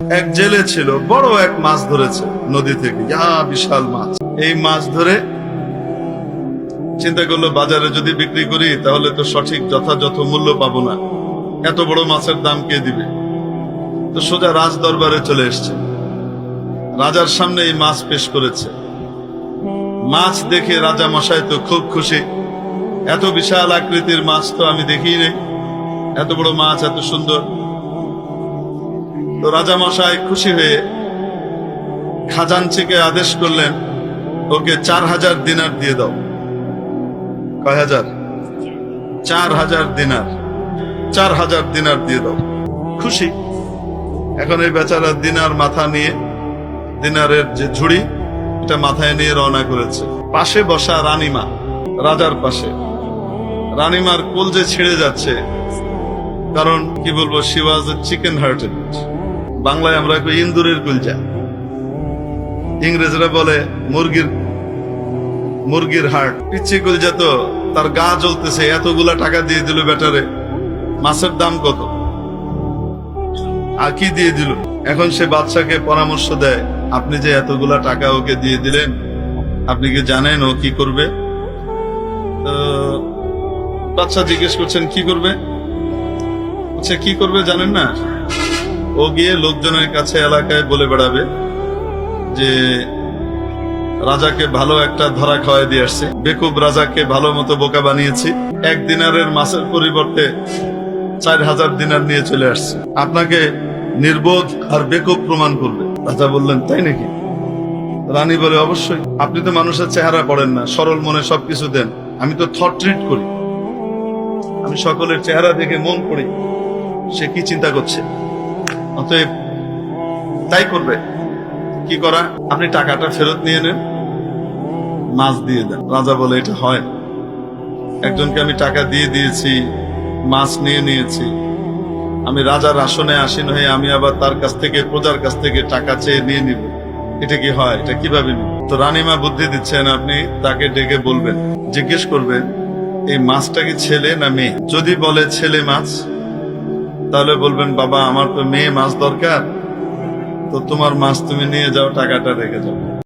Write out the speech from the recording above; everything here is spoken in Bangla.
এক জেলে ছিল, বড় এক মাছ ধরেছে নদী থেকে, বিশাল মাছ। এই মাছ ধরে চিন্তা করলো বাজারে যদি বিক্রি করি তাহলে তো সঠিক যথাযথ মূল্য পাবো না, এত বড় মাছের দাম কে দিবে। তো সোজা রাজ দরবারে চলে এসছে, রাজার সামনে এই মাছ পেশ করেছে। মাছ দেখে রাজা মশাই তো খুব খুশি, এত বিশাল আকৃতির মাছ তো আমি দেখিই নেই, এত বড় মাছ, এত সুন্দর। তো রাজা মশাই খুশি হয়ে খাজানচিকে আদেশ করলেন, ওকে 4000 দিনার দিয়ে দাও। কয় হাজার? 4000 দিনার। 4000 দিনার দিয়ে দাও। খুশি। এখন এই বেচারা দিনার মাথা নিয়ে, দিনারের যে ঝুড়ি, এটা মাথায় নিয়ে রওনা করেছে। পাশে বসা রানীমা, রাজার পাশে, রানীমার কলজে ছিঁড়ে যাচ্ছে, কারণ কি বলবো, she was A chicken hearted. বাংলায় আমরা কই ইন্দুরের কলজা, ইংরেজরা বলে মুরগির হার্ট। পিচ্ছি কলজা তো, তার গা জ্বলতেছে, এতগুলা টাকা দিয়ে দিল বেটারে, মাছের দাম কত, আর কি দিয়ে দিল। এখন সে বাদশাকে পরামর্শ দেয়, আপনি যে এতগুলা টাকা ওকে দিয়ে দিলেন, আপনি কি জানেন ও কি করবে? বাদশা জিজ্ঞেস করছেন কি করবে? বলছে কি করবে জানেন না? ও গিয়ে লোকজনের কাছে এলাকায় বলে বেড়াবে যে রাজাকে ভালো একটা ধরা খাওয়াই দিয়ে আসছে, বেকুব রাজাকে ভালো মতো বোকা বানিয়েছি, 1 দিনারের মাছের পরিবর্তে 4000 দিনার নিয়ে চলে আসছে, আপনাকে নির্বোধ আর বেকুব প্রমাণ করবে। রাজা বললেন তাই নাকি? রানী বলে অবশ্যই, আপনি তো মানুষের চেহারা পড়েন না, সরল মনে সবকিছু দেন, আমি তো থট ট্রিট করি, আমি সকলের চেহারা দেখে মন পড়ি, সে কি চিন্তা করছে, অতএব তাই করবে। কি করা? আপনি টাকাটা ফেরত নিয়ে নেন, মাছ দিয়ে দেন। রাজা বলে এটা হয়, একজনকে আমি টাকা দিয়ে দিয়েছি, মাছ নিয়ে নিয়েছি, আমি রাজার আসনে আসীন হয়ে আমি আবার তার কাছ থেকে, প্রজার কাছ থেকে টাকা চেয়ে নিয়ে নিব, এটা কি হয়? এটা কিভাবে নিব? তো রানীমা বুদ্ধি দিচ্ছেন, আপনি তাকে ডেকে বলবেন, জিজ্ঞেস করবেন এই মাছটা কি ছেলে না মেয়ে। যদি বলে ছেলে মাছ, তাহলে বলবেন বাবা আমার তো মেয়ে মাছ দরকার, তো তোমার মাছ তুমি নিয়ে যাও, টাকাটা রেখে যাও।